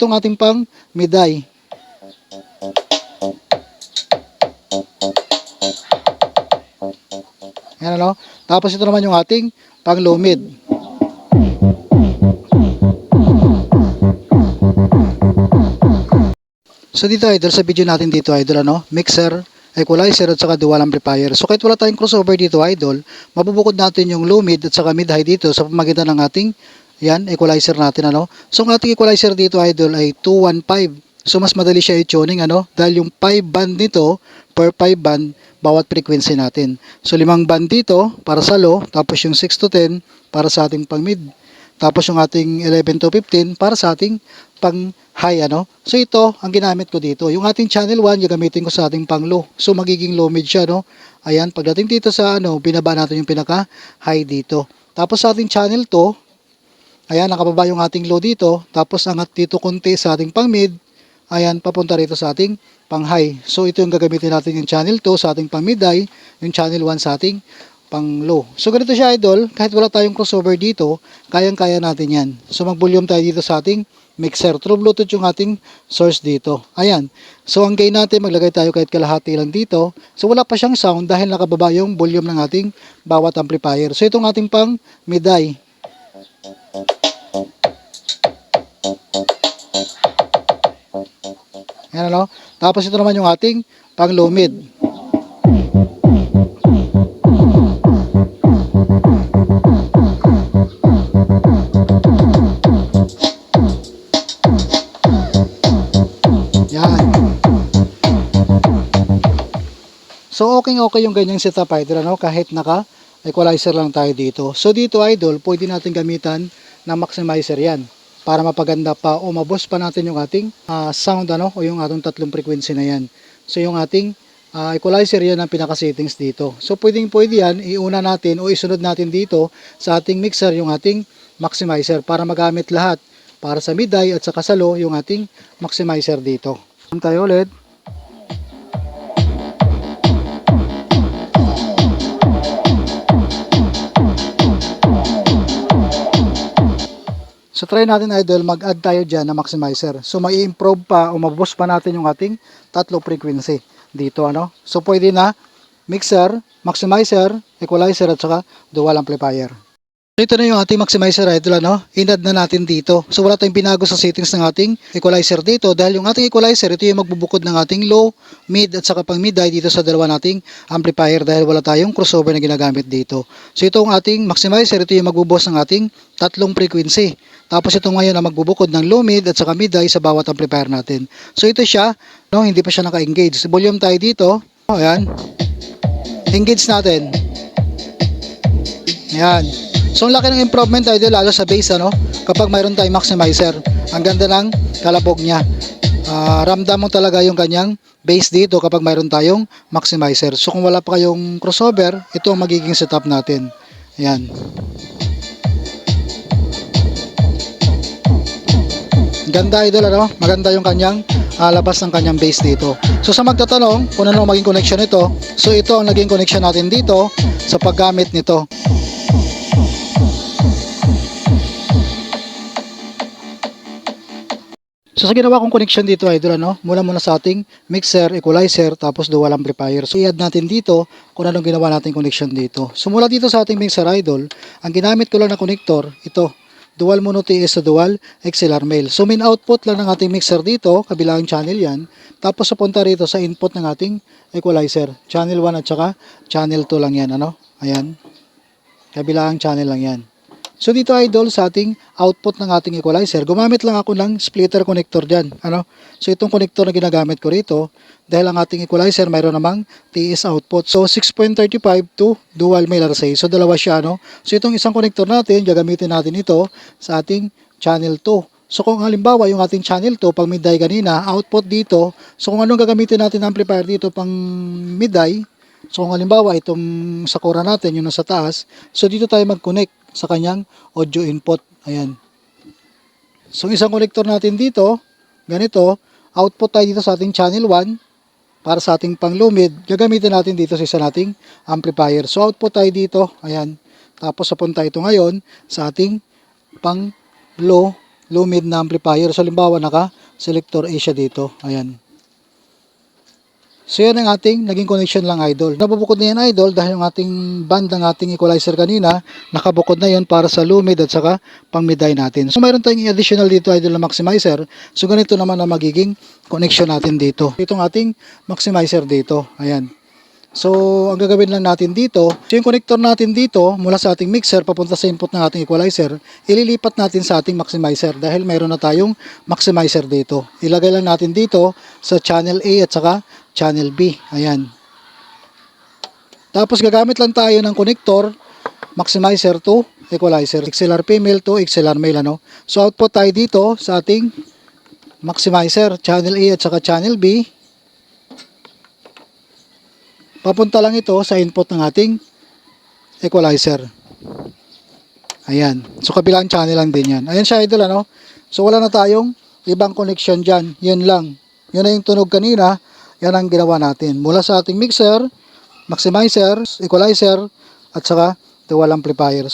Itong ating pang mid-high. Ayan ano. Tapos ito naman yung ating pang low mid. So dito idol, sa video natin dito idol, ano, mixer, equalizer at saka dual amplifier. So kahit wala tayong crossover dito idol, mabubukod natin yung low mid at saka mid high dito sa pamamagitan ng ating yan, equalizer natin, ano. So ang ating equalizer dito idol ay 215. So mas madali siya i-tuning, ano, dahil yung 5 band nito per 5 band bawat frequency natin. So 5 band dito para sa low, tapos yung 6 to 10 para sa ating pang mid. Tapos yung ating 11 to 15 para sa ating pang high, ano. So ito ang ginamit ko dito. Yung ating channel 1 gagamitin ko sa ating pang low. So magiging low mid siya, no. Ayan, pagdating dito sa ano, binaba natin yung pinaka high dito. Tapos sa ating channel 2, ayan, nakababa yung ating low dito. Tapos angat dito konti sa ating pang mid. Ayan, papunta rito sa ating pang high. So ito yung gagamitin natin yung channel 2 sa ating pang mid high, yung channel 1 sa ating pang low. So ganito siya idol, kahit wala tayong crossover dito, kayang-kaya natin yan. So mag-volume tayo dito sa ating mixer. Through Bluetooth yung ating source dito. Ayan. So ang gain natin, maglagay tayo kahit kalahati lang dito. So wala pa siyang sound dahil nakababa yung volume ng ating bawat amplifier. So itong ating pang mid-high. Ayan, ano? Tapos ito naman yung ating pang low mid. So okay yung ganyang setup idol, ano, kahit naka equalizer lang tayo dito. So dito idol, pwede natin gamitan na maximizer yan para mapaganda pa o maboost pa natin yung ating sound, ano, o yung atong tatlong frequency na yan. So yung ating equalizer yan ang pinaka settings dito. So pwede yan, iuna natin o isunod natin dito sa ating mixer yung ating maximizer para magamit lahat para sa mid-high at saka sa low yung ating maximizer dito. Tayo ulit. So try natin idol, mag-add tayo dyan na maximizer. So may improve pa o maboost pa natin yung ating tatlo frequency dito, ano. So pwede na mixer, maximizer, equalizer at saka dual amplifier. Ito na yung ating maximizer idol, ano. In-add na natin dito. So wala tayong binago sa settings ng ating equalizer dito dahil yung ating equalizer, ito yung magbubukod ng ating low, mid at saka pang mid high dito sa dalawa nating amplifier dahil wala tayong crossover na ginagamit dito. So ito ang ating maximizer, ito yung magbuboss ng ating tatlong frequency. Tapos ito ngayon ang magbubukod ng low mid at saka mid high sa bawat amplifier natin. So ito siya, no, hindi pa siya naka-engage. Volume tayo dito. Ayan. Engage natin. Ayan. So ang laki ng improvement idol lalo sa bass, ano, kapag mayroon tayong maximizer. Ang ganda ng kalabog niya. Ramdam mo talaga yung kanyang bass dito kapag mayroon tayong maximizer. So kung wala pa kayong crossover, ito ang magiging setup natin. Ayan. Ganda idol, ano? Maganda yung kanyang labas ng kanyang bass dito. So sa magtatanong kung ano maging connection nito, so ito ang naging connection natin dito sa paggamit nito. So sa ginawa kong connection dito idol, ano, muna sa ating mixer, equalizer, tapos dual amplifier. So i-add natin dito kung anong ginawa natin connection dito. So mula dito sa ating mixer idol, ang ginamit ko lang na connector, ito, dual mono TS sa dual XLR male. So main output lang ng ating mixer dito, kabilang channel yan. Tapos papunta rito sa input ng ating equalizer. Channel 1 at saka channel 2 lang yan, ano. Ayan. Kabilang channel lang yan. So dito idol sa ating output ng ating equalizer, gumamit lang ako ng splitter connector dyan, ano. So itong connector na ginagamit ko rito, dahil ang ating equalizer mayroon namang TS output. So 6.35 to dual male RSA. So dalawa siya, no. So itong isang connector natin, gagamitin natin ito sa ating channel 2. So kung halimbawa yung ating channel 2 pang mid-high kanina, output dito. So kung anong gagamitin natin amplifier dito pang mid-high, so kung halimbawa itong Sakura natin, yung nasa taas, so dito tayo mag-connect sa kanyang audio input. Ayan. So isang connector natin dito, ganito, output tayo dito sa ating channel 1 para sa ating pang low mid, gagamitin natin dito sa isa nating amplifier. So output tayo dito, ayan. Tapos papunta ito ngayon sa ating pang low low mid na amplifier. So halimbawa naka-selector A siya dito. Ayan. So yan ang ating naging connection lang, idol. Nabubukod na yan, idol, dahil yung ating band ng ating equalizer kanina, nakabukod na yun para sa low mid at saka pang mid high natin. So mayroon tayong additional dito, idol, na maximizer. So ganito naman ang magiging connection natin dito. Itong ating maximizer dito. Ayan. So ang gagawin lang natin dito, so yung connector natin dito mula sa ating mixer papunta sa input ng ating equalizer, ililipat natin sa ating maximizer dahil mayroon na tayong maximizer dito. Ilagay lang natin dito sa channel A at saka channel B. Ayan. Tapos gagamit lang tayo ng connector maximizer to equalizer. XLR female to XLR male, ano. So output tayo dito sa ating maximizer, channel A at saka channel B. Papunta lang ito sa input ng ating equalizer. Ayan. So kabilang channel lang din yan. Ayan siya, idol, ano. So wala na tayong ibang connection dyan. Yun lang. Yun na yung tunog kanina. Yan ang ginawa natin. Mula sa ating mixer, maximizer, equalizer, at saka dual amplifier.